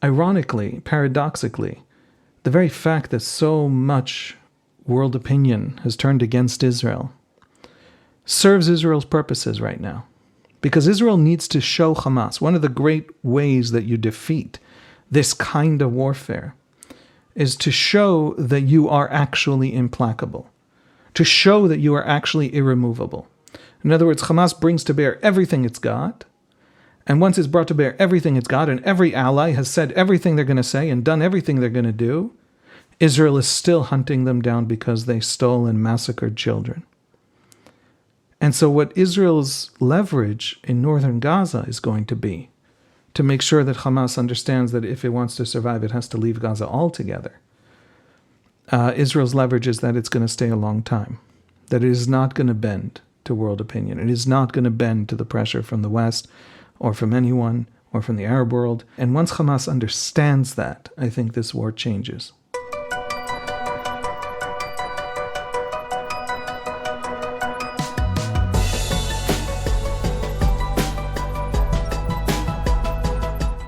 Ironically, paradoxically, the very fact that so much world opinion has turned against Israel serves Israel's purposes right now. Because Israel needs to show Hamas, one of the great ways that you defeat this kind of warfare is to show that you are actually implacable, to show that you are actually irremovable. In other words, Hamas brings to bear everything it's got, and once it's brought to bear everything it's got, and every ally has said everything they're going to say and done everything they're going to do, Israel is still hunting them down because they stole and massacred children. And so what Israel's leverage in northern Gaza is going to be to make sure that Hamas understands that if it wants to survive, it has to leave Gaza altogether. Israel's leverage is that it's going to stay a long time, that it is not going to bend to world opinion. It is not going to bend to the pressure from the West or from anyone or from the Arab world. And once Hamas understands that, I think this war changes.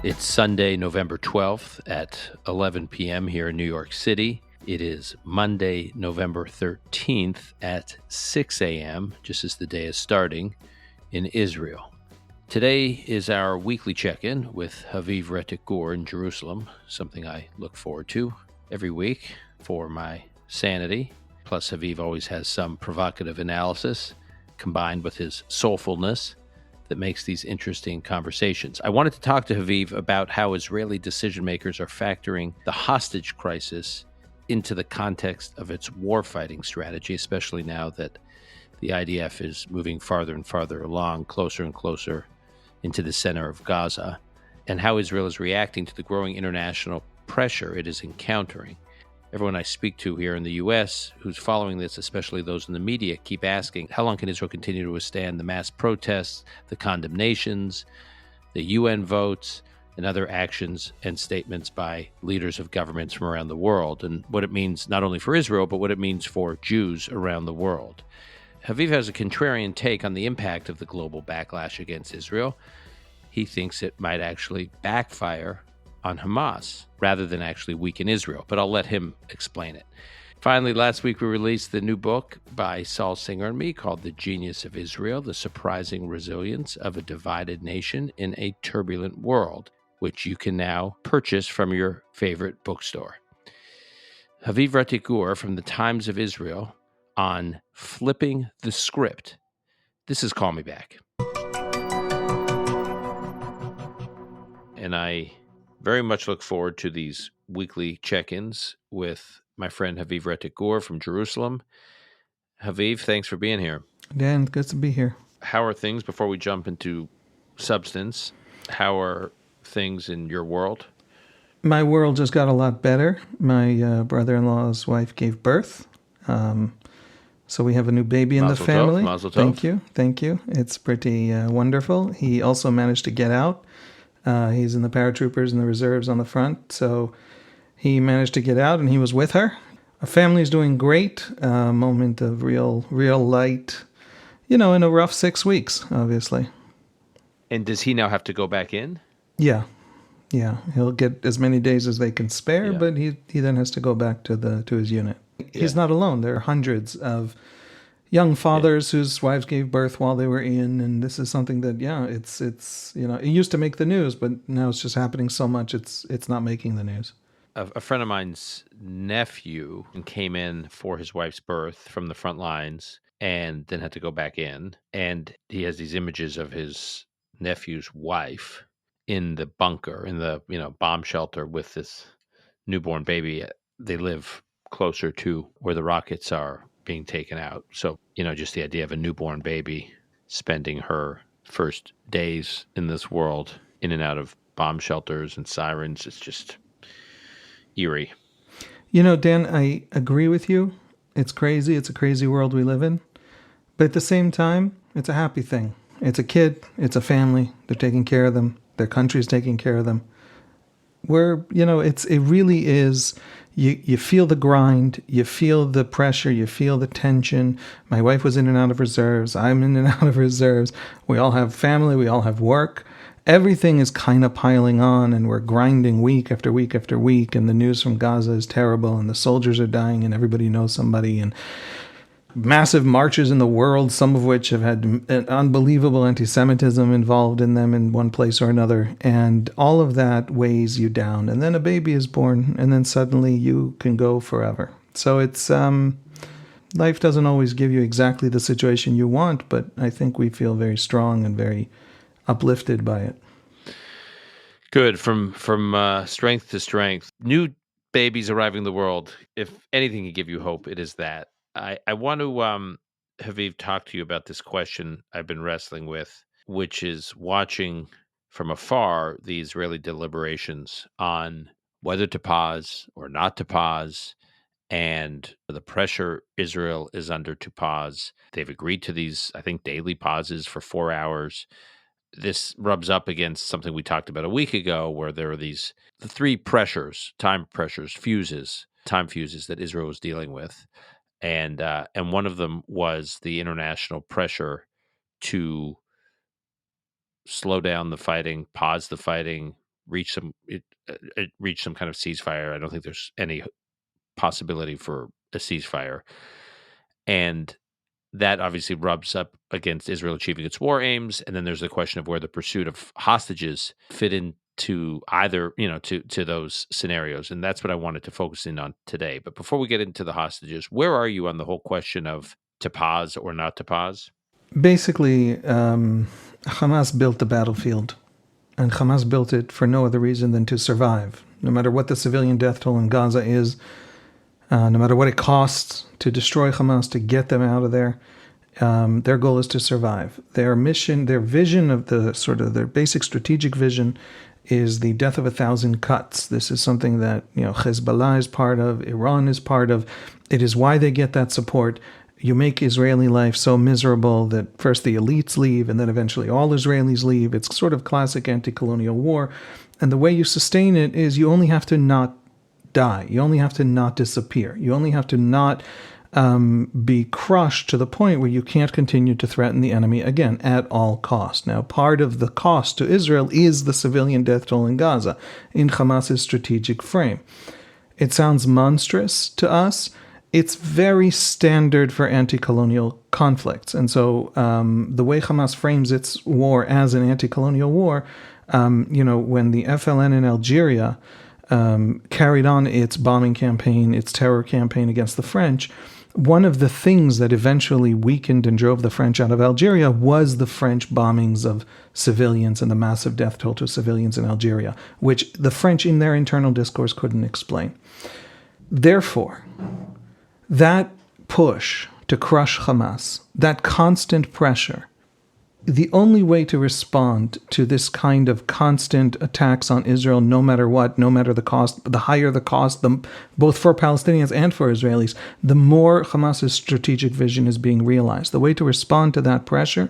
It's Sunday, November 12th at 11 p.m. here in New York City. It is Monday, November 13th at 6 a.m., just as the day is starting, in Israel. Today is our weekly check-in with Haviv Rettig Gur in Jerusalem, something I look forward to every week for my sanity. Plus, Haviv always has some provocative analysis combined with his soulfulness that makes these interesting conversations. I wanted to talk to Haviv about how Israeli decision makers are factoring the hostage crisis into the context of its warfighting strategy, especially now that the IDF is moving farther and farther along, closer and closer into the center of Gaza, and how Israel is reacting to the growing international pressure it is encountering. Everyone I speak to here in the U.S. who's following this, especially those in the media, keep asking, how long can Israel continue to withstand the mass protests, the condemnations, the UN votes, and other actions and statements by leaders of governments from around the world, and what it means not only for Israel, but what it means for Jews around the world. Haviv has a contrarian take on the impact of the global backlash against Israel. He thinks it might actually backfire on Hamas rather than actually weaken Israel, but I'll let him explain it. Finally, last week we released the new book by Saul Singer and me called The Genius of Israel, The Surprising Resilience of a Divided Nation in a Turbulent World, which you can now purchase from your favorite bookstore. Haviv Rettig Gur from the Times of Israel on flipping the script. This is Call Me Back. And I very much look forward to these weekly check-ins with my friend Haviv Rettig Gur from Jerusalem. Haviv, thanks for being here. Dan, good to be here. How are things, before we jump into substance, how are things in your world? My world just got a lot better. My brother-in-law's wife gave birth. So we have a new baby in the family. Mazel tov. Thank you. It's pretty wonderful. He also managed to get out. He's in the paratroopers and the reserves on the front. So he managed to get out and he was with her. Our family's doing great. Moment of real light, in a rough 6 weeks, obviously. And does he now have to go back in? Yeah. He'll get as many days as they can spare, but he then has to go back to his unit. He's not alone. There are hundreds of young fathers whose wives gave birth while they were in, and this is something that, it's it used to make the news, but now it's just happening so much it's not making the news. A friend of mine's nephew came in for his wife's birth from the front lines and then had to go back in, and he has these images of his nephew's wife in the bunker, in the bomb shelter with this newborn baby. They live closer to where the rockets are being taken out. So, just the idea of a newborn baby spending her first days in this world in and out of bomb shelters and sirens, it's just eerie. Dan, I agree with you. It's crazy. It's a crazy world we live in. But at the same time, it's a happy thing. It's a kid. It's a family. They're taking care of them. Their country's taking care of them. It really is, you feel the grind, you feel the pressure, you feel the tension. My wife was in and out of reserves. I'm in and out of reserves. We all have family. We all have work. everything is kind of piling on, and we're grinding week after week after week, and the news from Gaza is terrible, and the soldiers are dying, and everybody knows somebody, and massive marches in the world, some of which have had an unbelievable anti-Semitism involved in them in one place or another. And all of that weighs you down. And then a baby is born, and then suddenly you can go forever. So it's life doesn't always give you exactly the situation you want, but I think we feel very strong and very uplifted by it. Good. From strength to strength. New babies arriving in the world. If anything can give you hope, it is that. I want to, Haviv, talk to you about this question I've been wrestling with, which is watching from afar the Israeli deliberations on whether to pause or not to pause, and the pressure Israel is under to pause. They've agreed to these, I think, daily pauses for 4 hours. This rubs up against something we talked about a week ago, where there are the three pressures, time fuses that Israel was dealing with. And one of them was the international pressure to slow down the fighting, pause the fighting, reach some kind of ceasefire. I don't think there's any possibility for a ceasefire, and that obviously rubs up against Israel achieving its war aims. And then there's the question of where the pursuit of hostages fit into either, to those scenarios. And that's what I wanted to focus in on today. But before we get into the hostages, where are you on the whole question of to pause or not to pause? Basically, Hamas built the battlefield, and Hamas built it for no other reason than to survive. No matter what the civilian death toll in Gaza is, no matter what it costs to destroy Hamas, to get them out of there, their goal is to survive. Their mission, their vision of their basic strategic vision is the death of 1,000 cuts. This is something that, Hezbollah is part of, Iran is part of. It is why they get that support. You make Israeli life so miserable that first the elites leave, and then eventually all Israelis leave. It's sort of classic anti-colonial war. And the way you sustain it is you only have to not die. You only have to not disappear. You only have to not be crushed to the point where you can't continue to threaten the enemy again at all costs. Now, part of the cost to Israel is the civilian death toll in Gaza in Hamas's strategic frame. It sounds monstrous to us. It's very standard for anti-colonial conflicts. And so the way Hamas frames its war as an anti-colonial war, when the FLN in Algeria carried on its bombing campaign, its terror campaign against the French, one of the things that eventually weakened and drove the French out of Algeria was the French bombings of civilians and the massive death toll to civilians in Algeria, which the French in their internal discourse couldn't explain. Therefore, that push to crush Hamas, that constant pressure, the only way to respond to this kind of constant attacks on Israel, no matter what, no matter the cost, the higher the cost, both for Palestinians and for Israelis, the more Hamas's strategic vision is being realized. The way to respond to that pressure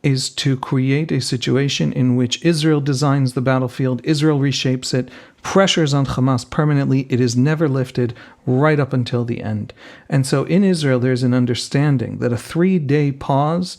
is to create a situation in which Israel designs the battlefield, Israel reshapes it, pressures on Hamas permanently. It is never lifted right up until the end. And so in Israel, there's an understanding that a 3-day pause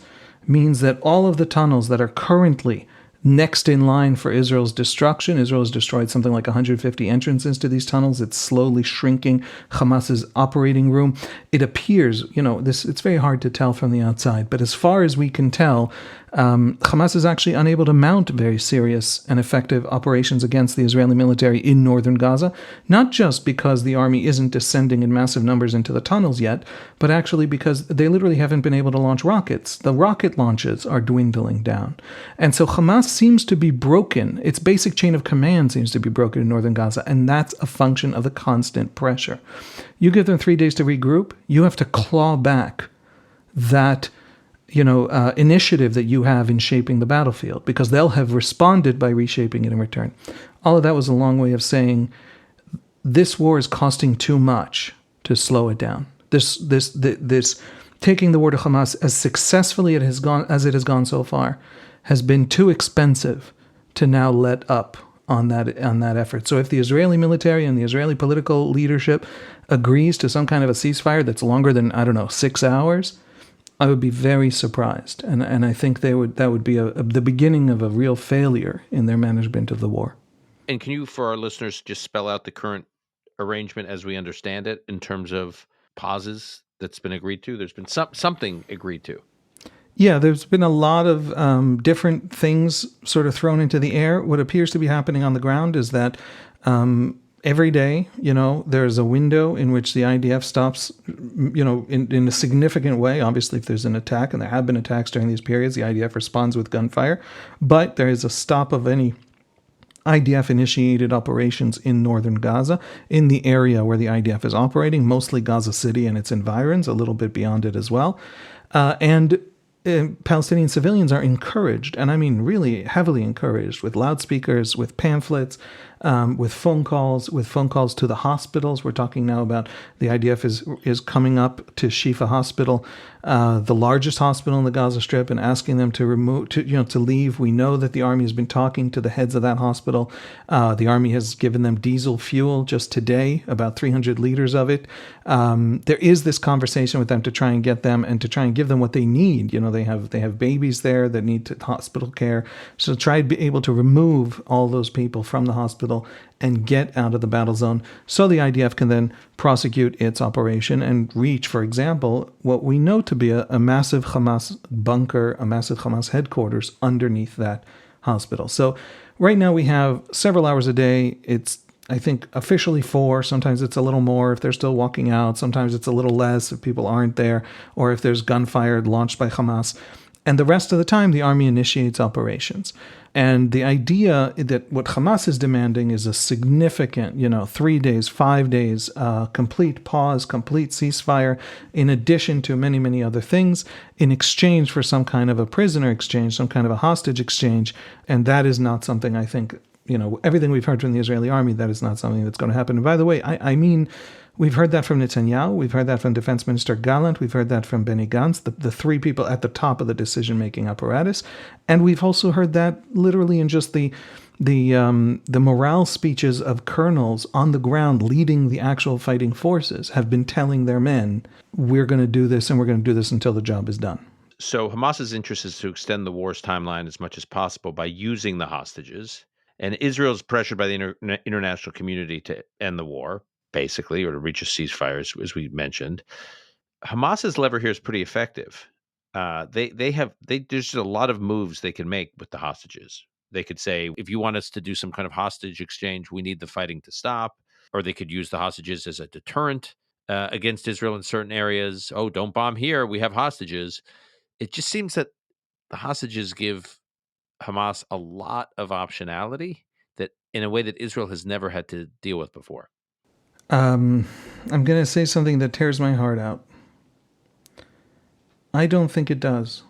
means that all of the tunnels that are currently next in line for Israel's destruction, Israel has destroyed something like 150 entrances to these tunnels. It's slowly shrinking Hamas's operating room. It appears, it's very hard to tell from the outside, but as far as we can tell, Hamas is actually unable to mount very serious and effective operations against the Israeli military in northern Gaza, not just because the army isn't descending in massive numbers into the tunnels yet, but actually because they literally haven't been able to launch rockets. The rocket launches are dwindling down. And so Hamas seems to be broken. Its basic chain of command seems to be broken in northern Gaza, and that's a function of the constant pressure. You give them 3 days to regroup, you have to claw back that initiative that you have in shaping the battlefield, because they'll have responded by reshaping it in return. All of that was a long way of saying this war is costing too much to slow it down. This taking the war to Hamas as successfully as it has gone so far has been too expensive to now let up on that effort. So if the Israeli military and the Israeli political leadership agrees to some kind of a ceasefire that's longer than, 6 hours, I would be very surprised, and I think that would be the beginning of a real failure in their management of the war. And can you, for our listeners, just spell out the current arrangement as we understand it in terms of pauses that's been agreed to? There's been something agreed to. Yeah, there's been a lot of different things sort of thrown into the air. What appears to be happening on the ground is that every day, there's a window in which the IDF stops, in a significant way. Obviously, if there's an attack, and there have been attacks during these periods, the IDF responds with gunfire. But there is a stop of any IDF-initiated operations in northern Gaza, in the area where the IDF is operating, mostly Gaza City and its environs, a little bit beyond it as well. And Palestinian civilians are encouraged, and I mean really heavily encouraged, with loudspeakers, with pamphlets, with phone calls to the hospitals. We're talking now about the IDF is coming up to Shifa Hospital, the largest hospital in the Gaza Strip, and asking them to leave. We know that the army has been talking to the heads of that hospital. The army has given them diesel fuel just today, about 300 liters of it. There is this conversation with them to try and get them and to try and give them what they need. They have babies there that need hospital care. So try to be able to remove all those people from the hospital and get out of the battle zone so the IDF can then prosecute its operation and reach, for example, what we know to be a massive Hamas bunker, a massive Hamas headquarters underneath that hospital. So right now we have several hours a day. It's, I think, officially 4. Sometimes it's a little more if they're still walking out. Sometimes it's a little less if people aren't there, or if there's gunfire launched by Hamas. And the rest of the time, the army initiates operations. And the idea that what Hamas is demanding is a significant, 3 days, 5 days, complete pause, complete ceasefire, in addition to many, many other things, in exchange for some kind of a prisoner exchange, some kind of a hostage exchange. And that is not something, I think, everything we've heard from the Israeli army, that is not something that's going to happen. And by the way, I mean, we've heard that from Netanyahu. We've heard that from Defense Minister Gallant. We've heard that from Benny Gantz, the three people at the top of the decision-making apparatus. And we've also heard that literally in just the morale speeches of colonels on the ground leading the actual fighting forces have been telling their men, we're going to do this, and we're going to do this until the job is done. So Hamas's interest is to extend the war's timeline as much as possible by using the hostages. And Israel's pressured by the international community to end the war, basically, or to reach a ceasefire, as we mentioned. Hamas's lever here is pretty effective. There's just a lot of moves they can make with the hostages. They could say, if you want us to do some kind of hostage exchange, we need the fighting to stop. Or they could use the hostages as a deterrent against Israel in certain areas. Oh, don't bomb here. We have hostages. It just seems that the hostages give Hamas a lot of optionality that in a way that Israel has never had to deal with before. I'm going to say something that tears my heart out. I don't think it does.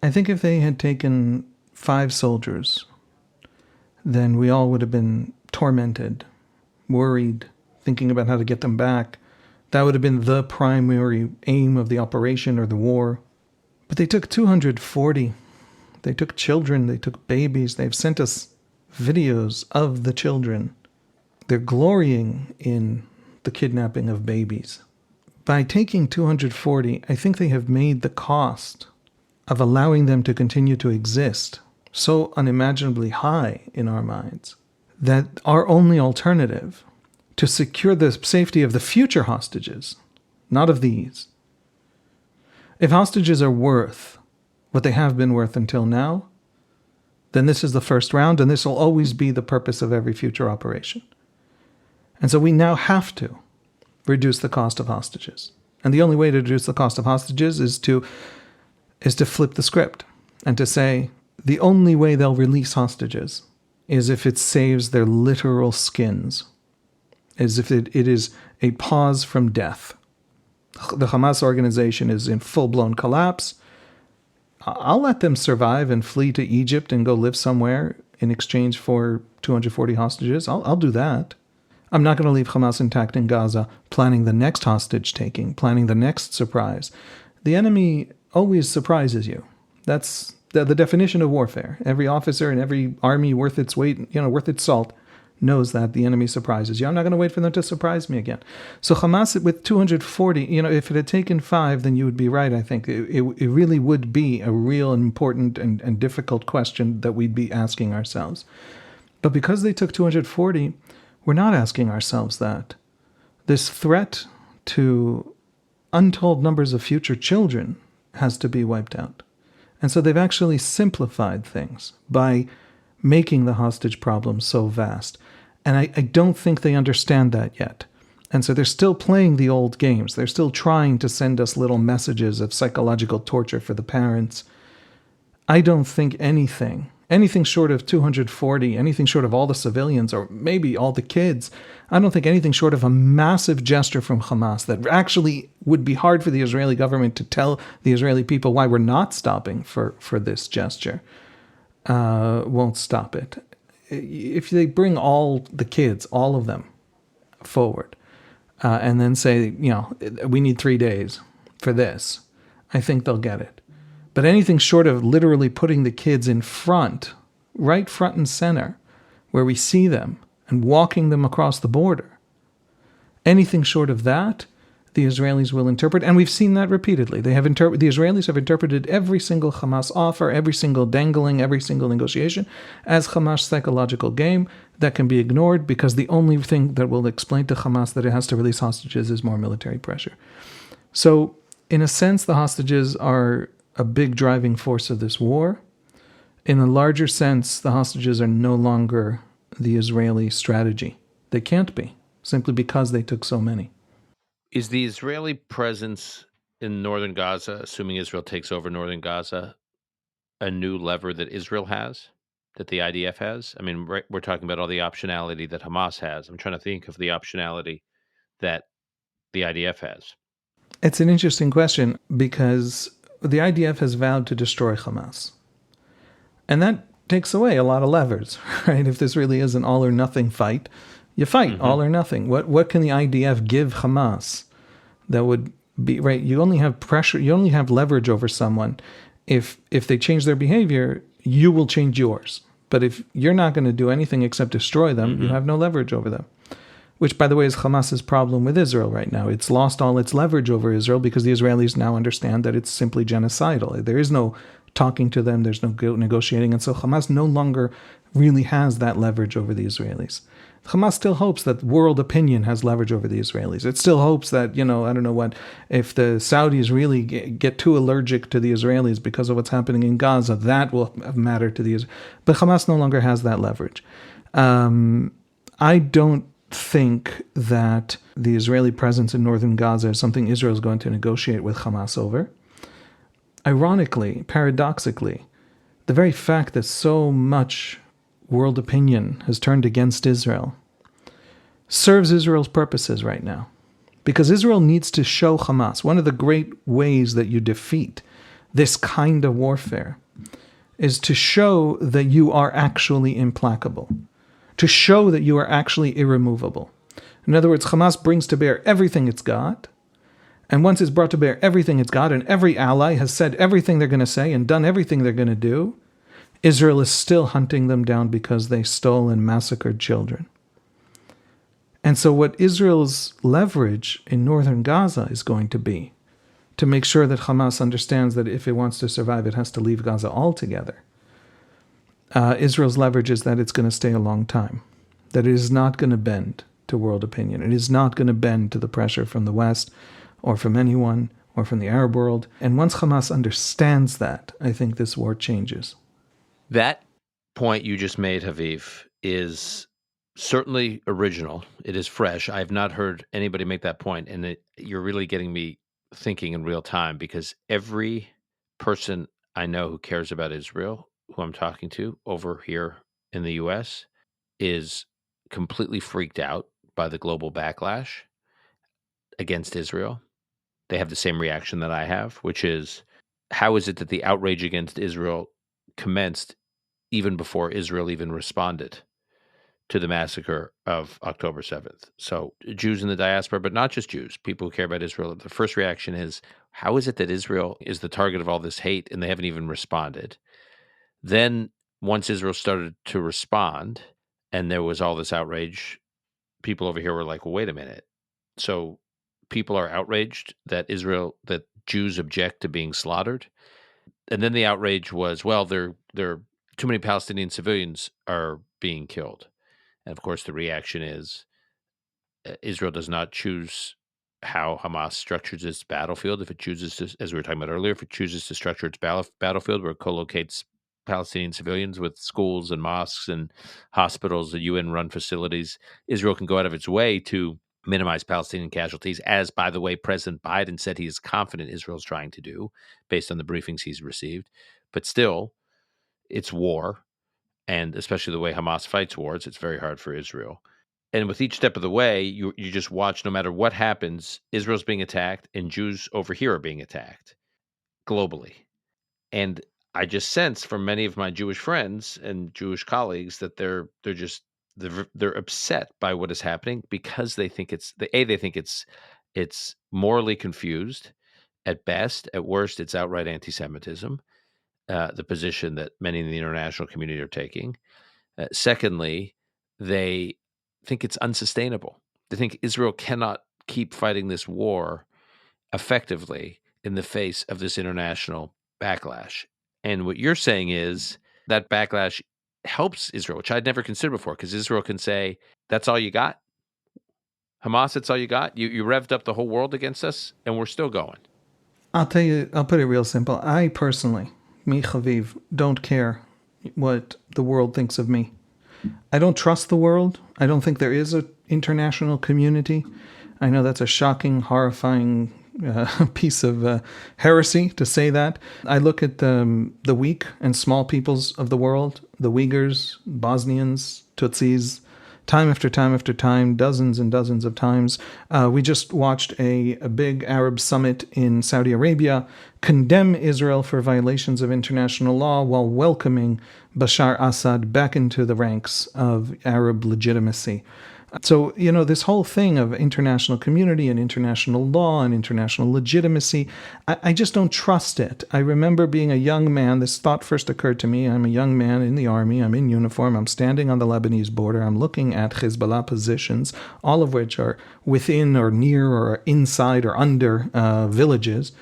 I think if they had taken 5 soldiers, then we all would have been tormented, worried, thinking about how to get them back. That would have been the primary aim of the operation or the war. But they took 240. They took children, they took babies. They've sent us videos of the children. They're glorying in the kidnapping of babies. By taking 240, I think they have made the cost of allowing them to continue to exist so unimaginably high in our minds that our only alternative to secure the safety of the future hostages, not of these. If hostages are worth what they have been worth until now, then this is the first round, and this will always be the purpose of every future operation. And so we now have to reduce the cost of hostages. And the only way to reduce the cost of hostages is to flip the script and to say the only way they'll release hostages is if it saves their literal skins, as if it is a pause from death. The Hamas organization is in full-blown collapse. I'll let them survive and flee to Egypt and go live somewhere in exchange for 240 hostages. I'll do that. I'm not going to leave Hamas intact in Gaza, planning the next hostage taking, planning the next surprise. The enemy always surprises you. That's the definition of warfare. Every officer and every army worth its weight, worth its salt, knows that the enemy surprises you. I'm not going to wait for them to surprise me again. So Hamas with 240, if it had taken 5, then you would be right, I think. It really would be a real important and difficult question that we'd be asking ourselves. But because they took 240, we're not asking ourselves that. This threat to untold numbers of future children has to be wiped out. And so they've actually simplified things by making the hostage problem so vast. And I don't think they understand that yet. And so they're still playing the old games. They're still trying to send us little messages of psychological torture for the parents. I don't think anything short of 240, anything short of all the civilians, or maybe all the kids, I don't think anything short of a massive gesture from Hamas that actually would be hard for the Israeli government to tell the Israeli people why we're not stopping for this gesture, won't stop it. If they bring all the kids, all of them, forward, and then say, we need 3 days for this, I think they'll get it. But anything short of literally putting the kids in front, right front and center, where we see them, and walking them across the border, anything short of that, the Israelis will interpret, and we've seen that repeatedly. The Israelis have interpreted every single Hamas offer, every single dangling, every single negotiation as Hamas' psychological game that can be ignored because the only thing that will explain to Hamas that it has to release hostages is more military pressure. So, in a sense, the hostages are a big driving force of this war. In a larger sense, the hostages are no longer the Israeli strategy. They can't be, simply because they took so many. Is the Israeli presence in northern Gaza, assuming Israel takes over northern Gaza, a new lever that Israel has, that the IDF has? I mean, we're talking about all the optionality that Hamas has. I'm trying to think of the optionality that the IDF has. It's an interesting question because the IDF has vowed to destroy Hamas. And that takes away a lot of levers, right? If this really is an all or nothing fight, you fight all or nothing. What can the IDF give Hamas that would be, right? You only have pressure, you only have leverage over someone. If they change their behavior, you will change yours. But if you're not going to do anything except destroy them, you have no leverage over them. Which, by the way, is Hamas's problem with Israel right now. It's lost all its leverage over Israel because the Israelis now understand that it's simply genocidal. There is no talking to them, there's no negotiating, and so Hamas no longer really has that leverage over the Israelis. Hamas still hopes that world opinion has leverage over the Israelis. It still hopes that, I don't know what, if the Saudis really get too allergic to the Israelis because of what's happening in Gaza, that will matter to the Israelis. But Hamas no longer has that leverage. I don't think that the Israeli presence in northern Gaza is something Israel is going to negotiate with Hamas over. Ironically, paradoxically, the very fact that so much world opinion has turned against Israel serves Israel's purposes right now. Because Israel needs to show Hamas, one of the great ways that you defeat this kind of warfare is to show that you are actually implacable, to show that you are actually irremovable. In other words, Hamas brings to bear everything it's got, and once it's brought to bear everything it's got, and every ally has said everything they're going to say and done everything they're going to do, Israel is still hunting them down because they stole and massacred children. And so what Israel's leverage in northern Gaza is going to be to make sure that Hamas understands that if it wants to survive, it has to leave Gaza altogether. Israel's leverage is that it's going to stay a long time, that it is not going to bend to world opinion. It is not going to bend to the pressure from the West or from anyone or from the Arab world. And once Hamas understands that, I think this war changes. That point you just made, Haviv, is certainly original. It is fresh. I have not heard anybody make that point, and you're really getting me thinking in real time, because every person I know who cares about Israel, who I'm talking to over here in the U.S., is completely freaked out by the global backlash against Israel. They have the same reaction that I have, which is, how is it that the outrage against Israel commenced even before Israel even responded to the massacre of October 7th? So Jews in the diaspora, but not just Jews, people who care about Israel, the first reaction is, how is it that Israel is the target of all this hate and they haven't even responded? Then once Israel started to respond and there was all this outrage, people over here were like, well, wait a minute. So people are outraged that Jews object to being slaughtered. And then the outrage was, well, there too many Palestinian civilians are being killed. And of course, the reaction is Israel does not choose how Hamas structures its battlefield. If it chooses to, as we were talking about earlier, if it chooses to structure its battlefield where it co-locates Palestinian civilians with schools and mosques and hospitals and UN-run facilities, Israel can go out of its way to minimize Palestinian casualties, as, by the way, President Biden said he is confident Israel's trying to do based on the briefings he's received. But still, it's war, and especially the way Hamas fights wars, it's very hard for Israel. And with each step of the way, you just watch, no matter what happens, Israel's being attacked and Jews over here are being attacked globally. And I just sense from many of my Jewish friends and Jewish colleagues that they're upset by what is happening because they think it's morally confused at best. At worst, it's outright anti-Semitism, the position that many in the international community are taking. Secondly, they think it's unsustainable. They think Israel cannot keep fighting this war effectively in the face of this international backlash. And what you're saying is that backlash helps Israel, which I'd never considered before, because Israel can say, that's all you got? Hamas, that's all you got? You revved up the whole world against us, and we're still going. I'll tell you, I'll put it real simple. I personally, me, Haviv, don't care what the world thinks of me. I don't trust the world. I don't think there is an international community. I know that's a shocking, horrifying piece of heresy to say that. I look at the weak and small peoples of the world, the Uyghurs, Bosnians, Tutsis, time after time after time, dozens and dozens of times. We just watched a big Arab summit in Saudi Arabia condemn Israel for violations of international law while welcoming Bashar Assad back into the ranks of Arab legitimacy. So, this whole thing of international community and international law and international legitimacy, I just don't trust it. I remember being a young man, this thought first occurred to me. I'm a young man in the army, I'm in uniform, I'm standing on the Lebanese border, I'm looking at Hezbollah positions, all of which are within or near or inside or under villages.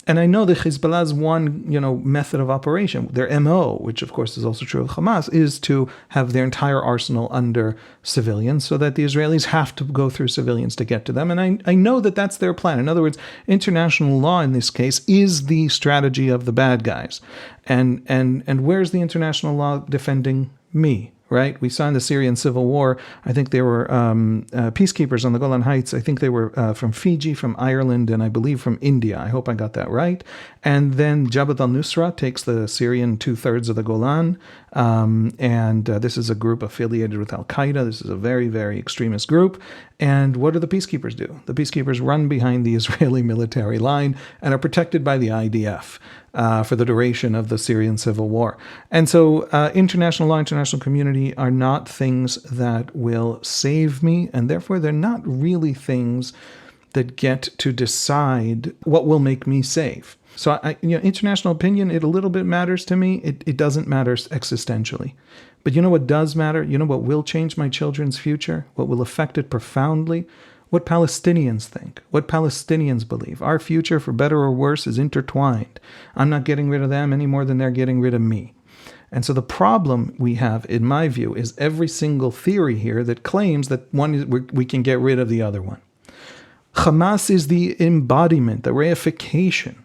And I know that Hezbollah's one, method of operation, their MO, which of course is also true of Hamas, is to have their entire arsenal under civilians so that the Israelis have to go through civilians to get to them. And I know that that's their plan. In other words, international law in this case is the strategy of the bad guys. And where's the international law defending me? Right? We saw in the Syrian civil war, I think there were peacekeepers on the Golan Heights. I think they were from Fiji, from Ireland, and I believe from India. I hope I got that right. And then Jabhat al-Nusra takes the Syrian 2/3 of the Golan. And this is a group affiliated with Al-Qaeda. This is a very, very extremist group. And what do the peacekeepers do? The peacekeepers run behind the Israeli military line and are protected by the IDF. For the duration of the Syrian civil war. And so international law, international community are not things that will save me, and therefore they're not really things that get to decide what will make me safe. So international opinion, it a little bit matters to me. It doesn't matter existentially. But you know what does matter? You know what will change my children's future? What will affect it profoundly? What Palestinians think, what Palestinians believe. Our future, for better or worse, is intertwined. I'm not getting rid of them any more than they're getting rid of me. And so the problem we have, in my view, is every single theory here that claims that we can get rid of the other one. Hamas is the embodiment, the reification.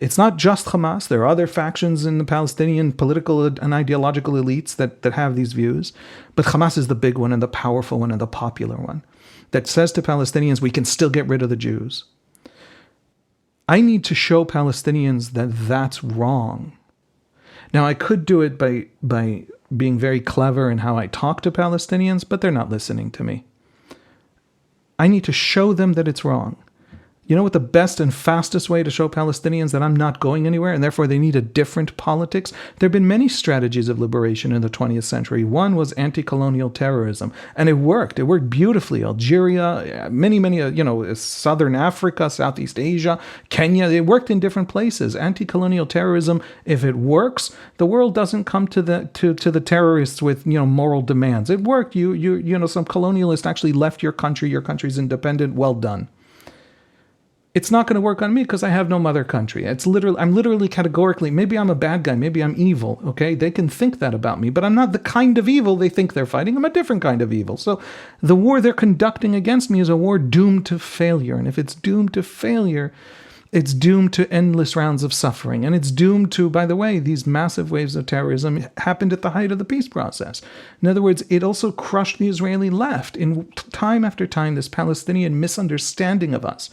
It's not just Hamas. There are other factions in the Palestinian political and ideological elites that have these views. But Hamas is the big one and the powerful one and the popular one that says to Palestinians, we can still get rid of the Jews. I need to show Palestinians that that's wrong. Now, I could do it by being very clever in how I talk to Palestinians, but they're not listening to me. I need to show them that it's wrong. You know what the best and fastest way to show Palestinians that I'm not going anywhere and therefore they need a different politics? There have been many strategies of liberation in the 20th century. One was anti-colonial terrorism, and it worked. It worked beautifully. Algeria, many, Southern Africa, Southeast Asia, Kenya, it worked in different places. Anti-colonial terrorism, if it works, the world doesn't come to the terrorists with, moral demands. It worked. Some colonialist actually left your country. Your country's independent. Well done. It's not going to work on me because I have no mother country. I'm literally categorically, maybe I'm a bad guy, maybe I'm evil, okay? They can think that about me, but I'm not the kind of evil they think they're fighting. I'm a different kind of evil. So the war they're conducting against me is a war doomed to failure. And if it's doomed to failure, it's doomed to endless rounds of suffering. And it's doomed to, by the way, these massive waves of terrorism happened at the height of the peace process. In other words, it also crushed the Israeli left. In time after time, this Palestinian misunderstanding of us.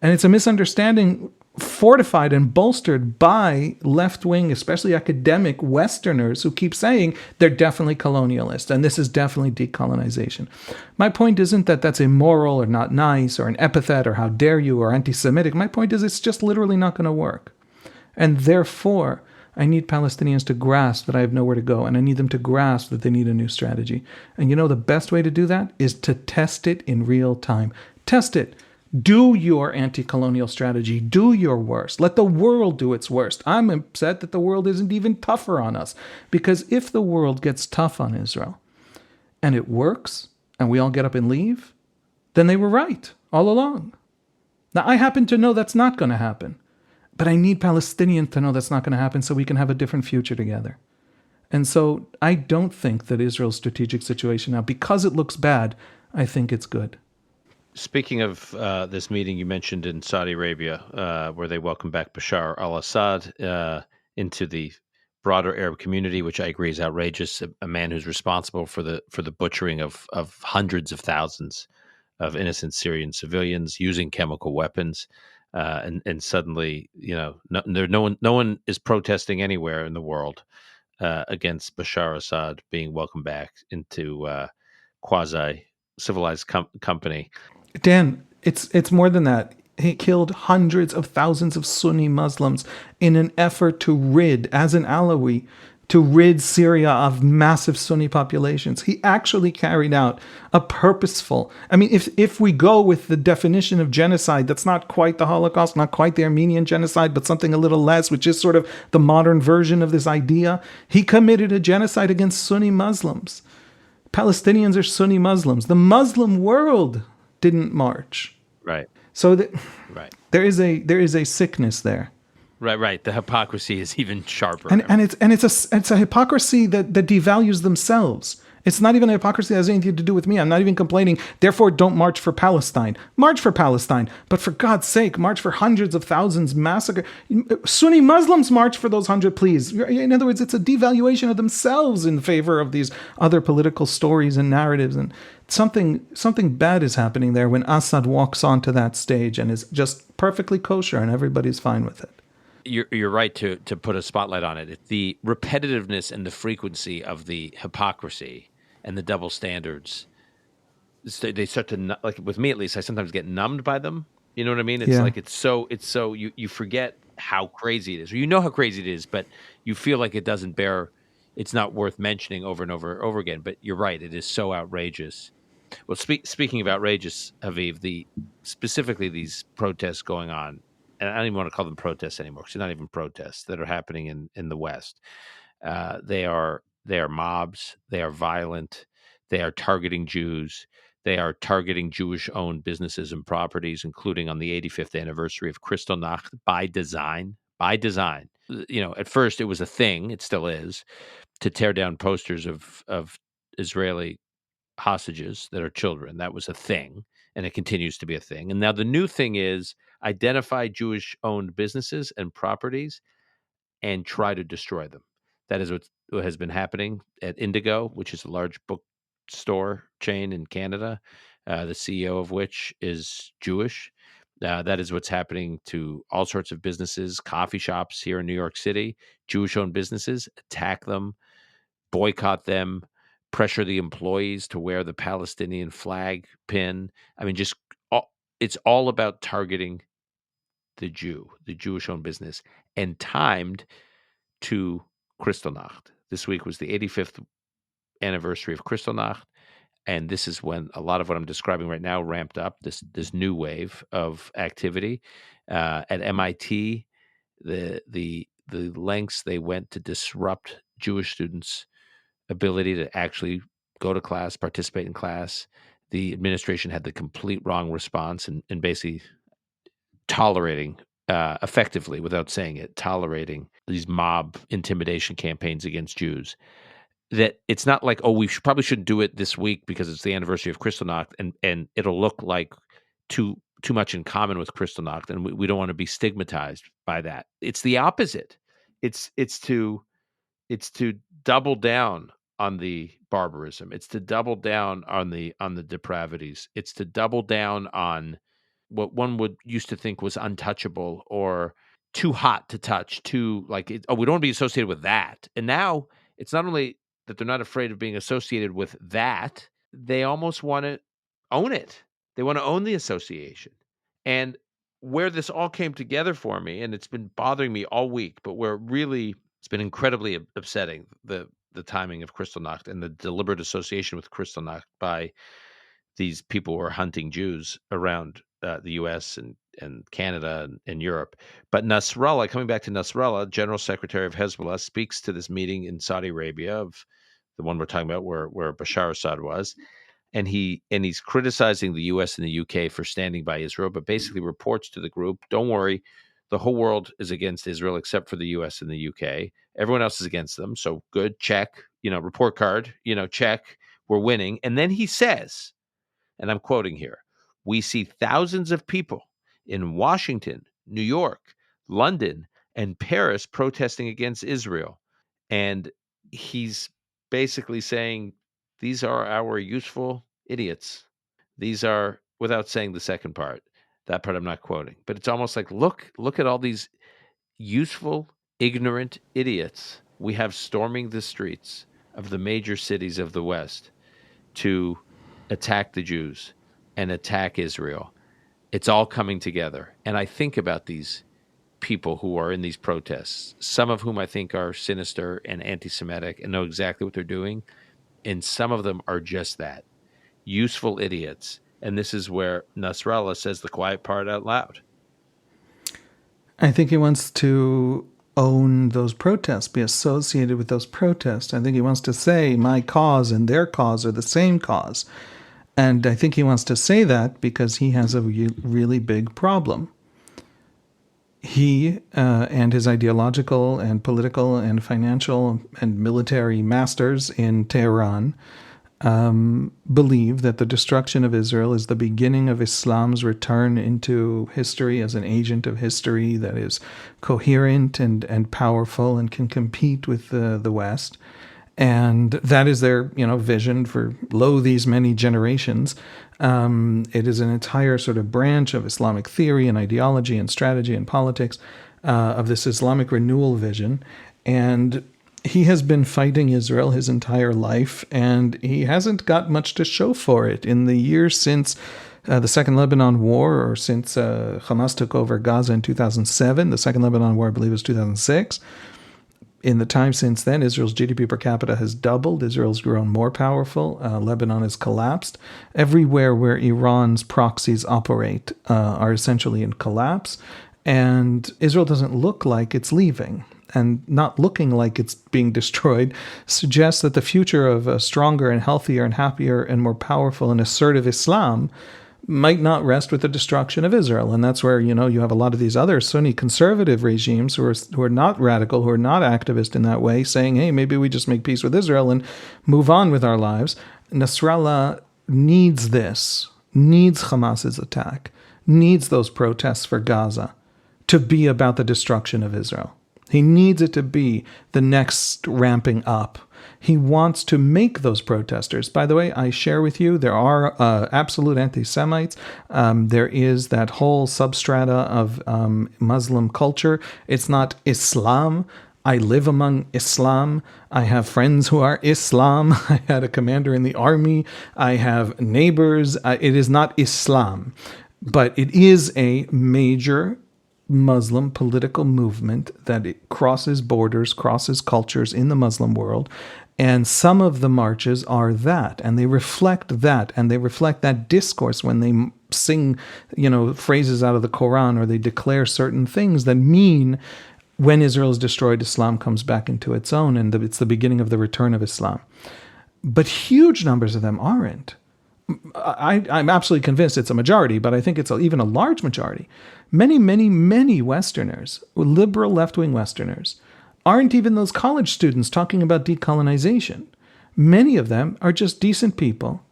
And it's a misunderstanding fortified and bolstered by left-wing, especially academic Westerners who keep saying they're definitely colonialist and this is definitely decolonization. My point isn't that that's immoral or not nice or an epithet or how dare you or anti-Semitic. My point is it's just literally not going to work. And therefore, I need Palestinians to grasp that I have nowhere to go, and I need them to grasp that they need a new strategy. And the best way to do that is to test it in real time. Test it. Do your anti-colonial strategy. Do your worst. Let the world do its worst. I'm upset that the world isn't even tougher on us. Because if the world gets tough on Israel, and it works, and we all get up and leave, then they were right all along. Now, I happen to know that's not going to happen. But I need Palestinians to know that's not going to happen so we can have a different future together. And so I don't think that Israel's strategic situation now, because it looks bad, I think it's good. Speaking of this meeting you mentioned in Saudi Arabia, where they welcomed back Bashar al-Assad into the broader Arab community, which I agree is outrageous. A man who's responsible for the butchering of hundreds of thousands of innocent Syrian civilians using chemical weapons, and suddenly, no one is protesting anywhere in the world against Bashar Assad being welcomed back into quasi civilized company. Dan, it's more than that. He killed hundreds of thousands of Sunni Muslims in an effort to rid, as an Alawi, to rid Syria of massive Sunni populations. He actually carried out a purposeful, if we go with the definition of genocide, that's not quite the Holocaust, not quite the Armenian genocide, but something a little less, which is sort of the modern version of this idea. He committed a genocide against Sunni Muslims. Palestinians are Sunni Muslims. The Muslim world didn't march. Right. So right. There is a sickness there. Right. The hypocrisy is even sharper. And it's a hypocrisy that devalues themselves. It's not even a hypocrisy that has anything to do with me. I'm not even complaining. Therefore, don't march for Palestine. March for Palestine. But for God's sake, march for hundreds of thousands massacre. Sunni Muslims march for those 100, please. In other words, it's a devaluation of themselves in favor of these other political stories and narratives. And something bad is happening there when Assad walks onto that stage and is just perfectly kosher and everybody's fine with it. You're right to put a spotlight on it. The repetitiveness and the frequency of the hypocrisy and the double standards, they start to, like with me at least, I sometimes get numbed by them. You know what I mean? It's like it's so you forget how crazy it is, or how crazy it is, but you feel like it doesn't bear. It's not worth mentioning over and over again. But you're right; it is so outrageous. Well, speaking of outrageous, Haviv, specifically these protests going on. And I don't even want to call them protests anymore because they're not even protests that are happening in the West. They are mobs. They are violent. They are targeting Jews. They are targeting Jewish-owned businesses and properties, including on the 85th anniversary of Kristallnacht by design. By design. At first it was a thing. It still is to tear down posters of Israeli hostages that are children. That was a thing, and it continues to be a thing. And now the new thing is identify Jewish-owned businesses and properties and try to destroy them. That is what has been happening at Indigo, which is a large bookstore chain in Canada, the CEO of which is Jewish. That is what's happening to all sorts of businesses, coffee shops here in New York City, Jewish-owned businesses. Attack them, boycott them, pressure the employees to wear the Palestinian flag pin. It's all about targeting the Jew, the Jewish-owned business, and timed to Kristallnacht. This week was the 85th anniversary of Kristallnacht, and this is when a lot of what I'm describing right now ramped up, this new wave of activity. At MIT, the lengths they went to disrupt Jewish students' ability to actually go to class, participate in class. The administration had the complete wrong response and basically tolerating, effectively, without saying it, tolerating these mob intimidation campaigns against Jews. That it's not like, oh, we probably shouldn't do it this week because it's the anniversary of Kristallnacht, and it'll look like too much in common with Kristallnacht, and we don't want to be stigmatized by that. It's the opposite. It's to double down on the barbarism. It's to double down on the depravities. It's to double down on what one would used to think was untouchable or too hot to touch, too we don't want to be associated with that. And now it's not only that they're not afraid of being associated with that, they almost want to own it. They want to own the association. And where this all came together for me, and it's been bothering me all week, but where really it's been incredibly upsetting, the timing of Kristallnacht and the deliberate association with Kristallnacht by these people who are hunting Jews around the U.S. and Canada and Europe. But Nasrallah, coming back to Nasrallah, General Secretary of Hezbollah, speaks to this meeting in Saudi Arabia, of the one we're talking about where Bashar Assad was. And he's criticizing the U.S. and the U.K. for standing by Israel, but basically reports to the group, don't worry, the whole world is against Israel except for the U.S. and the U.K. Everyone else is against them. So good, check, report card, check, we're winning. And then he says, and I'm quoting here, we see thousands of people in Washington, New York, London, and Paris protesting against Israel. And he's basically saying, these are our useful idiots. These are, without saying the second part, that part I'm not quoting, but it's almost like, look at all these useful, ignorant idiots we have storming the streets of the major cities of the West to attack the Jews and attack Israel. It's all coming together. And I think about these people who are in these protests, some of whom I think are sinister and anti-Semitic and know exactly what they're doing. And some of them are just that, useful idiots. And this is where Nasrallah says the quiet part out loud. I think he wants to own those protests, be associated with those protests. I think he wants to say my cause and their cause are the same cause. And I think he wants to say that because he has a really big problem. He and his ideological and political and financial and military masters in Tehran believe that the destruction of Israel is the beginning of Islam's return into history as an agent of history that is coherent and powerful and can compete with the West. And that is their, vision for these many generations. It is an entire sort of branch of Islamic theory and ideology and strategy and politics of this Islamic renewal vision. And he has been fighting Israel his entire life, and he hasn't got much to show for it. In the years since the Second Lebanon War, or since Hamas took over Gaza in 2007, the Second Lebanon War, I believe, was 2006. In the time since then, Israel's GDP per capita has doubled. Israel's grown more powerful. Lebanon has collapsed. Everywhere where Iran's proxies operate are essentially in collapse. And Israel doesn't look like it's leaving. And not looking like it's being destroyed suggests that the future of a stronger and healthier and happier and more powerful and assertive Islam might not rest with the destruction of Israel. And that's where, you have a lot of these other Sunni conservative regimes who are not radical, who are not activist in that way, saying, hey, maybe we just make peace with Israel and move on with our lives. Nasrallah needs Hamas's attack, needs those protests for Gaza to be about the destruction of Israel. He needs it to be the next ramping up. He wants to make those protesters. By the way, I share with you, there are absolute anti-Semites. There is that whole substrata of Muslim culture. It's not Islam. I live among Islam. I have friends who are Islam. I had a commander in the army. I have neighbors. It is not Islam. But it is a major Muslim political movement that it crosses borders, crosses cultures in the Muslim world. And some of the marches are that, and they reflect that, and they reflect that discourse when they sing, phrases out of the Quran, or they declare certain things that mean when Israel is destroyed, Islam comes back into its own, and it's the beginning of the return of Islam. But huge numbers of them aren't. I'm absolutely convinced it's a majority, but I think it's even a large majority. Many, many, many Westerners, liberal left-wing Westerners, aren't even those college students talking about decolonization. Many of them are just decent people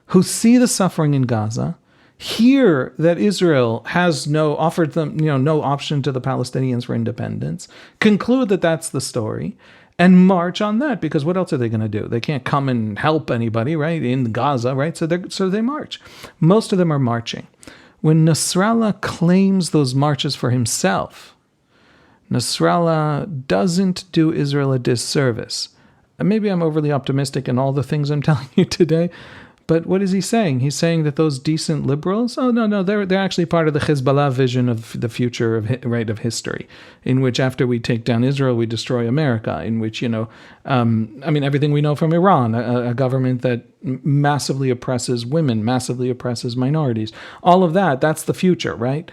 who see the suffering in Gaza, hear that Israel has offered them, no option to the Palestinians for independence, conclude that that's the story, and march on that, because what else are they going to do? They can't come and help anybody, right, in Gaza, right? So they march. Most of them are marching. When Nasrallah claims those marches for himself, Nasrallah doesn't do Israel a disservice. And maybe I'm overly optimistic in all the things I'm telling you today, but what is he saying? He's saying that those decent liberals, they're actually part of the Hezbollah vision of the future of history, in which after we take down Israel, we destroy America, in which, everything we know from Iran, a government that massively oppresses women, massively oppresses minorities, all of that's the future, right?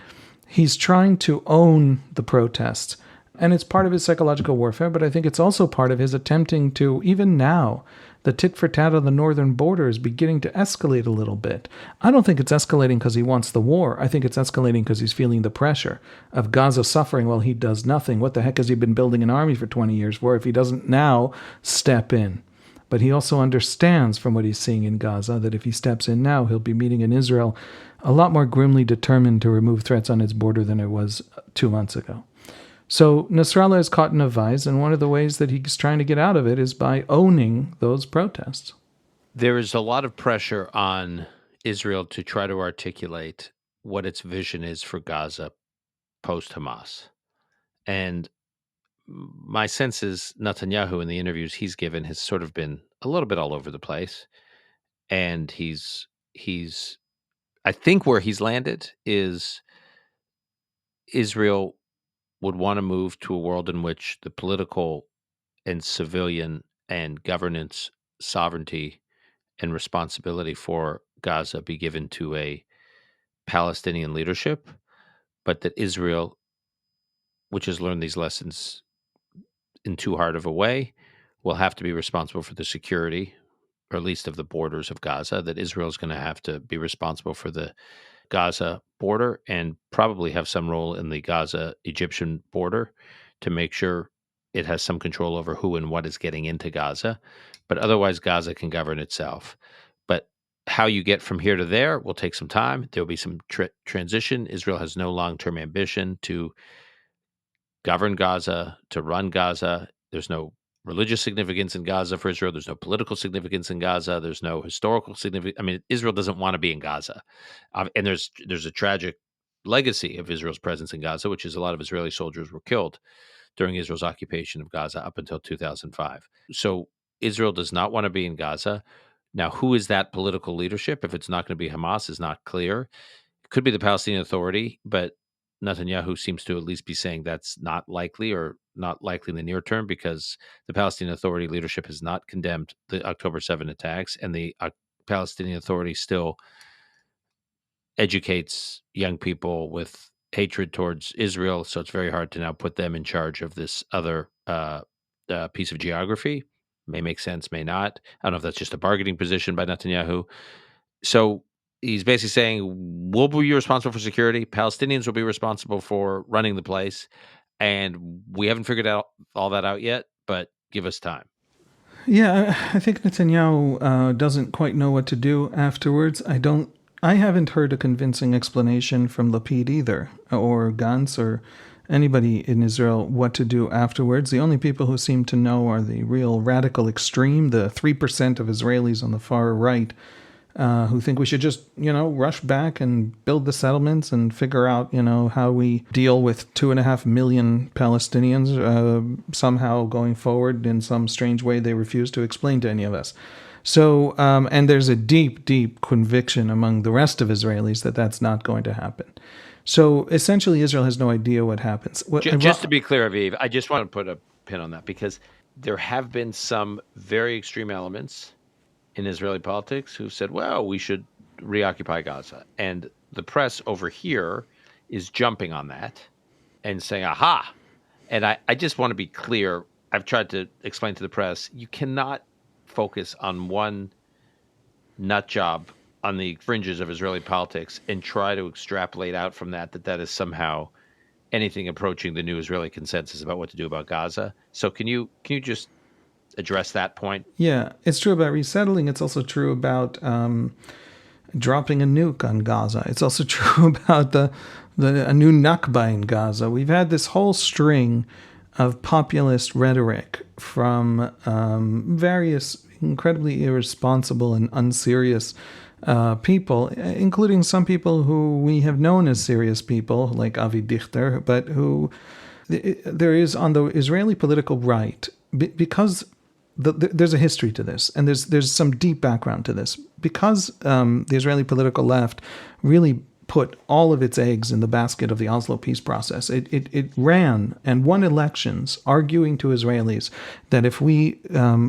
He's trying to own the protests, and it's part of his psychological warfare, but I think it's also part of his attempting to, even now, the tit-for-tat on the northern border is beginning to escalate a little bit. I don't think it's escalating because he wants the war. I think it's escalating because he's feeling the pressure of Gaza suffering while he does nothing. What the heck has he been building an army for 20 years for if he doesn't now step in? But he also understands from what he's seeing in Gaza that if he steps in now, he'll be meeting in Israel a lot more grimly determined to remove threats on its border than it was 2 months ago. So Nasrallah is caught in a vise, and one of the ways that he's trying to get out of it is by owning those protests. There is a lot of pressure on Israel to try to articulate what its vision is for Gaza post-Hamas. And my sense is Netanyahu, in the interviews he's given, has sort of been a little bit all over the place. And he's I think where he's landed is Israel would want to move to a world in which the political and civilian and governance sovereignty and responsibility for Gaza be given to a Palestinian leadership, but that Israel, which has learned these lessons in too hard of a way, will have to be responsible for the security, or at least of the borders of Gaza, that Israel is going to have to be responsible for the Gaza border and probably have some role in the Gaza-Egyptian border to make sure it has some control over who and what is getting into Gaza. But otherwise, Gaza can govern itself. But how you get from here to there will take some time. There will be some transition. Israel has no long-term ambition to govern Gaza, to run Gaza. There's no religious significance in Gaza for Israel. There's no political significance in Gaza. There's no historical significance. I mean, Israel doesn't want to be in Gaza. And there's a tragic legacy of Israel's presence in Gaza, which is a lot of Israeli soldiers were killed during Israel's occupation of Gaza up until 2005. So Israel does not want to be in Gaza. Now, who is that political leadership? If it's not going to be Hamas, is not clear. It could be the Palestinian Authority, but Netanyahu seems to at least be saying that's not likely, or not likely in the near term, because the Palestinian Authority leadership has not condemned the October 7 attacks, and the Palestinian Authority still educates young people with hatred towards Israel. So it's very hard to now put them in charge of this other piece of geography. May make sense, may not. I don't know if that's just a bargaining position by Netanyahu. So he's basically saying, we'll be responsible for security. Palestinians will be responsible for running the place. And we haven't figured out all that out yet, but give us time. Yeah, I think Netanyahu doesn't quite know what to do afterwards. I haven't heard a convincing explanation from Lapid either, or Gantz, or anybody in Israel what to do afterwards. The only people who seem to know are the real radical extreme, the 3% of Israelis on the far right, who think we should just, rush back and build the settlements and figure out, how we deal with 2.5 million Palestinians somehow going forward in some strange way they refuse to explain to any of us. So, and there's a deep, deep conviction among the rest of Israelis that that's not going to happen. So essentially, Israel has no idea what happens. Just to be clear, Aviv, I just want to put a pin on that because there have been some very extreme elements in Israeli politics who said, well, we should reoccupy Gaza. And the press over here is jumping on that and saying, aha. And I just want to be clear. I've tried to explain to the press, you cannot focus on one nut job on the fringes of Israeli politics and try to extrapolate out from that that is somehow anything approaching the new Israeli consensus about what to do about Gaza. So can you just address that point? Yeah, it's true about resettling. It's also true about dropping a nuke on Gaza. It's also true about a new Nakba in Gaza. We've had this whole string of populist rhetoric from various incredibly irresponsible and unserious people, including some people who we have known as serious people, like Avi Dichter, but who there is on the Israeli political right, because there's a history to this, and there's some deep background to this, because the Israeli political left really put all of its eggs in the basket of the Oslo peace process. It ran and won elections arguing to Israelis that if we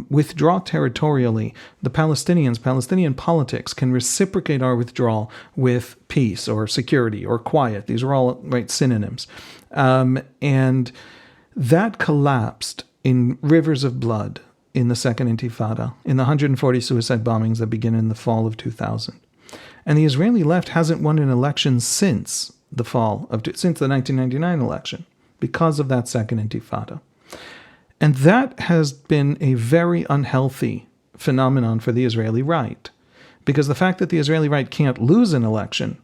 withdraw territorially, the Palestinian politics can reciprocate our withdrawal with peace or security or quiet. These are all synonyms. And that collapsed in rivers of blood in the Second Intifada, in the 140 suicide bombings that begin in the fall of 2000. And the Israeli left hasn't won an election since the 1999 election because of that Second Intifada. And that has been a very unhealthy phenomenon for the Israeli right, because the fact that the Israeli right can't lose an election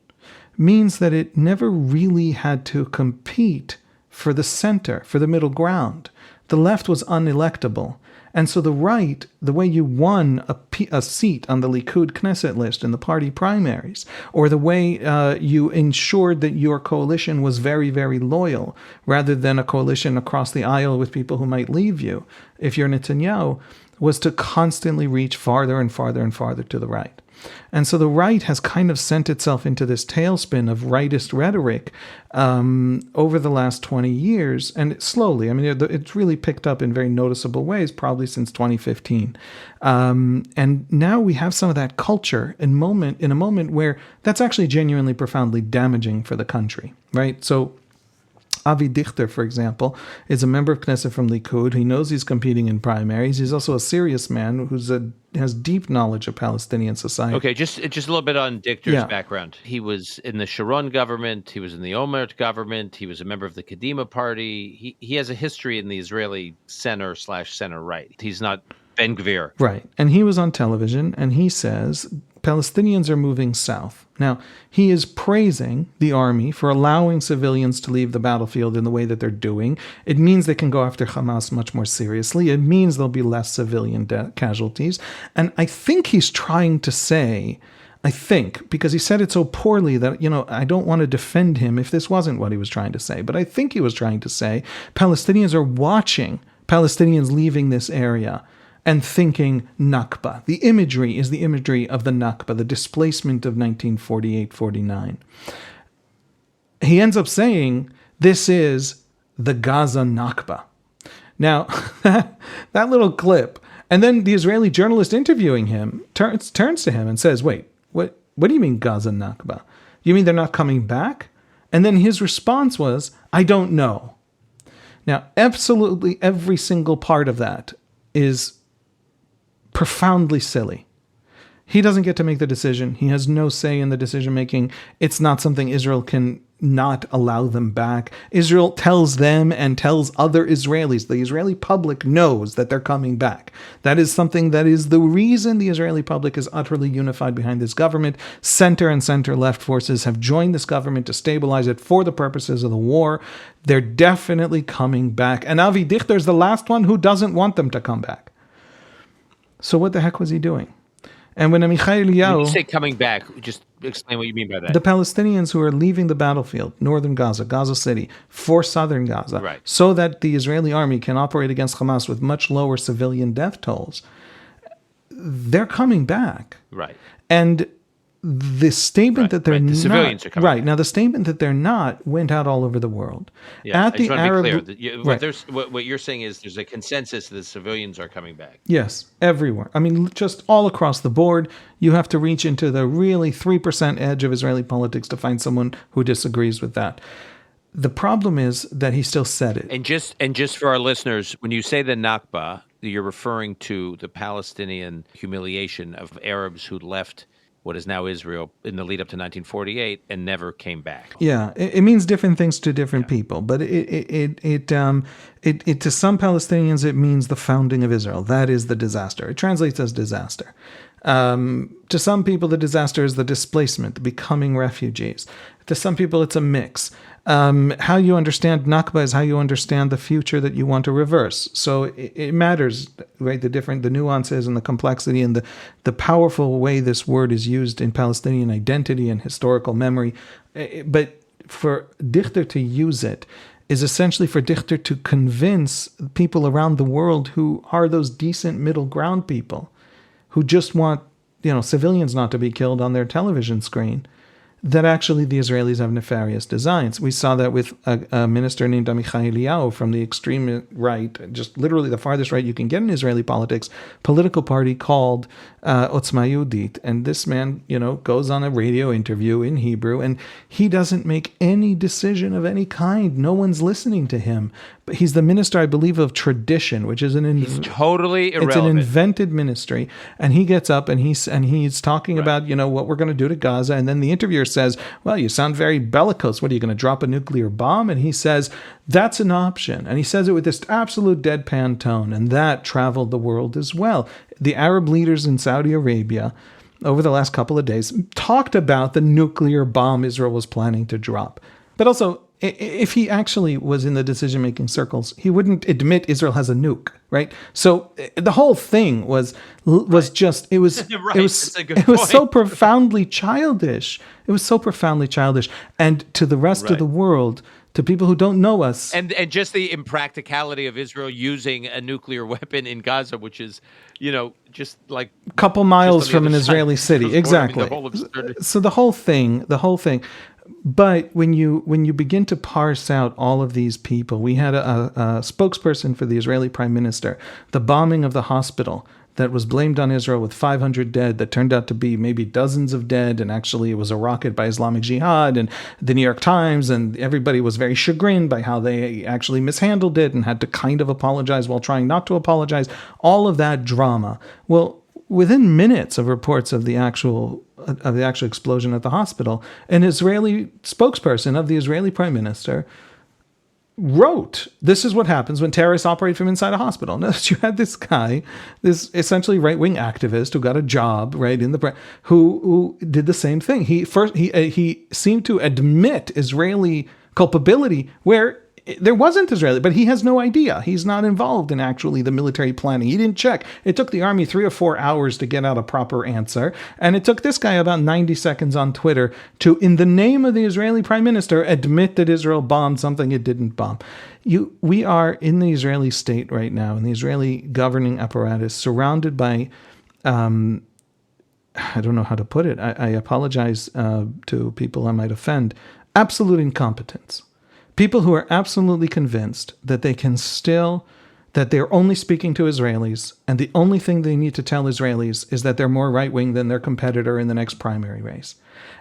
means that it never really had to compete for the center, for the middle ground. The left was unelectable. And so the right, the way you won a seat on the Likud Knesset list in the party primaries, or the way you ensured that your coalition was very, very loyal, rather than a coalition across the aisle with people who might leave you, if you're Netanyahu, was to constantly reach farther and farther and farther to the right. And so the right has kind of sent itself into this tailspin of rightist rhetoric over the last 20 years, and slowly. I mean, it's really picked up in very noticeable ways, probably since 2015. And now we have some of that culture in a moment where that's actually genuinely profoundly damaging for the country, right? So Avi Dichter, for example, is a member of Knesset from Likud. He knows he's competing in primaries. He's also a serious man who has deep knowledge of Palestinian society. Okay, just a little bit on Dichter's background. He was in the Sharon government. He was in the Olmert government. He was a member of the Kadima party. He has a history in the Israeli center/center right. He's not Ben Gvir. Right. And he was on television, and he says Palestinians are moving south. Now, he is praising the army for allowing civilians to leave the battlefield in the way that they're doing. It means they can go after Hamas much more seriously. It means there'll be less civilian casualties. And I think he's trying to say, because he said it so poorly that, I don't want to defend him if this wasn't what he was trying to say. But I think he was trying to say Palestinians are watching Palestinians leaving this area and thinking Nakba. The imagery is the imagery of the Nakba, the displacement of 1948-49. He ends up saying, this is the Gaza Nakba. Now, that little clip, and then the Israeli journalist interviewing him turns to him and says, wait, what do you mean Gaza Nakba? You mean they're not coming back? And then his response was, I don't know. Now, absolutely every single part of that is profoundly silly. He doesn't get to make the decision. He has no say in the decision making. It's not something Israel can not allow them back. Israel tells them and tells other Israelis. The Israeli public knows that they're coming back. That is something that is the reason the Israeli public is utterly unified behind this government. Center and center-left forces have joined this government to stabilize it for the purposes of the war. They're definitely coming back. And Avi Dichter is the last one who doesn't want them to come back. So what the heck was he doing? And when Amichai Eliyahu... When you say coming back, just explain what you mean by that. The Palestinians who are leaving the battlefield, northern Gaza, Gaza City, for southern Gaza, right, so that the Israeli army can operate against Hamas with much lower civilian death tolls. they're coming back. Right. And the statement that they're the not, civilians are coming right back. now, the statement that they're not went out all over the world. Yeah, At I the just want to Arab, be clear. right? What you're saying is there's a consensus that the civilians are coming back. Yes, everywhere. I mean, just all across the board. You have to reach into the really 3% edge of Israeli politics to find someone who disagrees with that. The problem is that he still said it. And just for our listeners, when you say the Nakba, you're referring to the Palestinian humiliation of Arabs who left what is now Israel in the lead up to 1948 and never came back. Yeah, it means different things to different people, but it to some Palestinians it means the founding of Israel. That is the disaster. It translates as disaster. To some people, the disaster is the displacement, the becoming refugees. To some people, it's a mix. How you understand Nakba is how you understand the future that you want to reverse. So it matters, right? The nuances and the complexity and the powerful way this word is used in Palestinian identity and historical memory. But for Dichter to use it is essentially for Dichter to convince people around the world who are those decent middle ground people who just want, civilians not to be killed on their television screen, that actually the Israelis have nefarious designs. We saw that with a minister named Amichai Eliyahu from the extreme right, just literally the farthest right you can get in Israeli politics, political party called Otzma Yehudit. And this man, goes on a radio interview in Hebrew, and he doesn't make any decision of any kind. No one's listening to him. But he's the minister, I believe, of tradition, which is He's totally irrelevant. It's an invented ministry, and he gets up and he's talking about what we're going to do to Gaza, and then the interviewer says, "Well, you sound very bellicose. What are you going to drop a nuclear bomb?" And he says, "That's an option," and he says it with this absolute deadpan tone, and that traveled the world as well. The Arab leaders in Saudi Arabia over the last couple of days talked about the nuclear bomb Israel was planning to drop, but also, if he actually was in the decision-making circles, he wouldn't admit Israel has a nuke, right? So the whole thing was just it was Right, it that's a good was point. so profoundly childish. It was so profoundly childish, and to the rest of the world, to people who don't know us, And just the impracticality of Israel using a nuclear weapon in Gaza, which is, just like a couple miles just on the from an other side Israeli of the city, border. I mean, exactly. the whole absurdity. So the whole thing. But when you begin to parse out all of these people, we had a spokesperson for the Israeli prime minister, the bombing of the hospital that was blamed on Israel with 500 dead that turned out to be maybe dozens of dead, and actually it was a rocket by Islamic Jihad, and the New York Times, and everybody was very chagrined by how they actually mishandled it and had to kind of apologize while trying not to apologize. All of that drama. Well, within minutes of reports of the actual explosion at the hospital, an Israeli spokesperson of the Israeli prime minister wrote, "This is what happens when terrorists operate from inside a hospital." Now, you had this guy, this essentially right-wing activist who got a job right in the who did the same thing. He seemed to admit Israeli culpability where there wasn't Israeli, but he has no idea. He's not involved in actually the military planning. He didn't check. It took the army 3 or 4 hours to get out a proper answer. And it took this guy about 90 seconds on Twitter to, in the name of the Israeli prime minister, admit that Israel bombed something it didn't bomb. We are in the Israeli state right now, in the Israeli governing apparatus, surrounded by, I don't know how to put it. I apologize to people I might offend. Absolute incompetence. People who are absolutely convinced that that they're only speaking to Israelis, and the only thing they need to tell Israelis is that they're more right-wing than their competitor in the next primary race.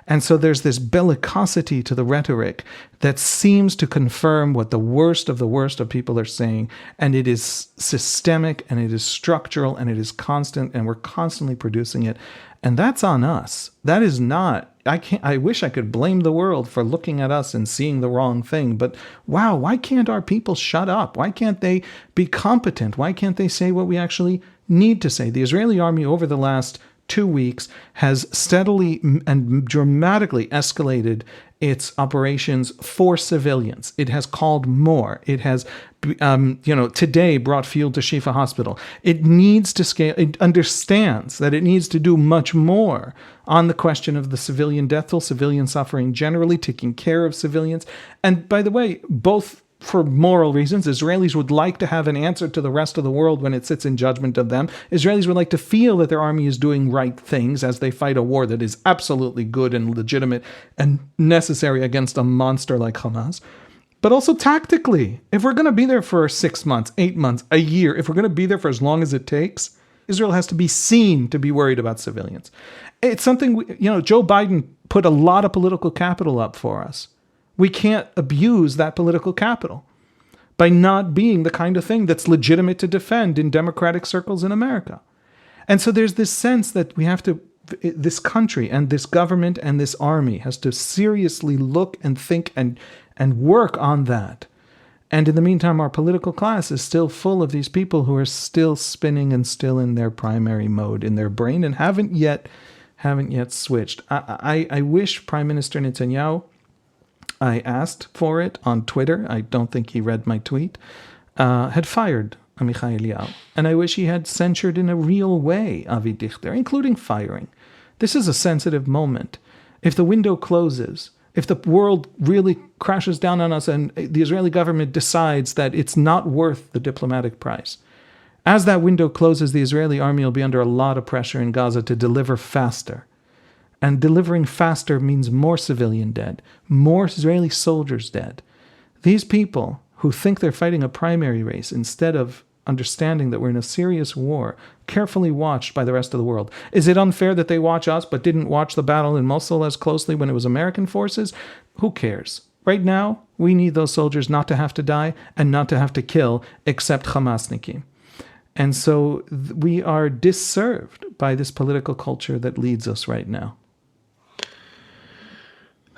And so there's this bellicosity to the rhetoric that seems to confirm what the worst of people are saying, and it is systemic, and it is structural, and it is constant, and we're constantly producing it. And that's on us. That is not, I wish I could blame the world for looking at us and seeing the wrong thing, but wow, why can't our people shut up? Why can't they be competent? Why can't they say what we actually need to say? The Israeli army over the last 2 weeks has steadily and dramatically escalated its operations for civilians. It has called more. It has, today brought fuel to Shifa Hospital. It needs to scale. It understands that it needs to do much more on the question of the civilian death toll, civilian suffering generally, taking care of civilians. And by the way, both for moral reasons. Israelis would like to have an answer to the rest of the world when it sits in judgment of them. Israelis would like to feel that their army is doing right things as they fight a war that is absolutely good and legitimate and necessary against a monster like Hamas. But also tactically, if we're going to be there for 6 months, 8 months, a year, if we're going to be there for as long as it takes, Israel has to be seen to be worried about civilians. It's something, Joe Biden put a lot of political capital up for us. We can't abuse that political capital by not being the kind of thing that's legitimate to defend in democratic circles in America. And so there's this sense that we have to, this country and this government and this army has to seriously look and think and work on that. And in the meantime, our political class is still full of these people who are still spinning and still in their primary mode in their brain and haven't yet switched. I wish Prime Minister Netanyahu, I asked for it on Twitter, I don't think he read my tweet, had fired Amichai Eliyahu. And I wish he had censured in a real way Avi Dichter, including firing. This is a sensitive moment. If the window closes, if the world really crashes down on us and the Israeli government decides that it's not worth the diplomatic price, as that window closes, the Israeli army will be under a lot of pressure in Gaza to deliver faster. And delivering faster means more civilian dead, more Israeli soldiers dead. These people who think they're fighting a primary race instead of understanding that we're in a serious war, carefully watched by the rest of the world. Is it unfair that they watch us but didn't watch the battle in Mosul as closely when it was American forces? Who cares? Right now, we need those soldiers not to have to die and not to have to kill except Hamasnikim. And so we are disserved by this political culture that leads us right now.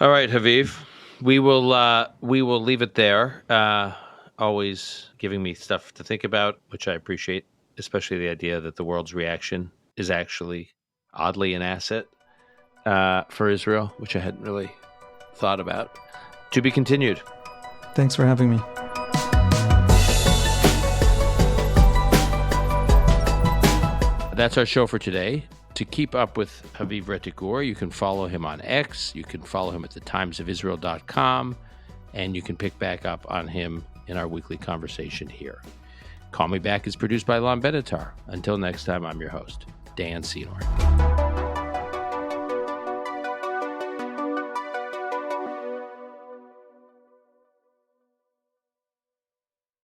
All right, Haviv, we will leave it there. Always giving me stuff to think about, which I appreciate, especially the idea that the world's reaction is actually oddly an asset for Israel, which I hadn't really thought about. To be continued. Thanks for having me. That's our show for today. To keep up with Haviv Rettig Gur, you can follow him on X, you can follow him at thetimesofisrael.com, and you can pick back up on him in our weekly conversation here. Call Me Back is produced by Lon Benatar. Until next time, I'm your host, Dan Senor.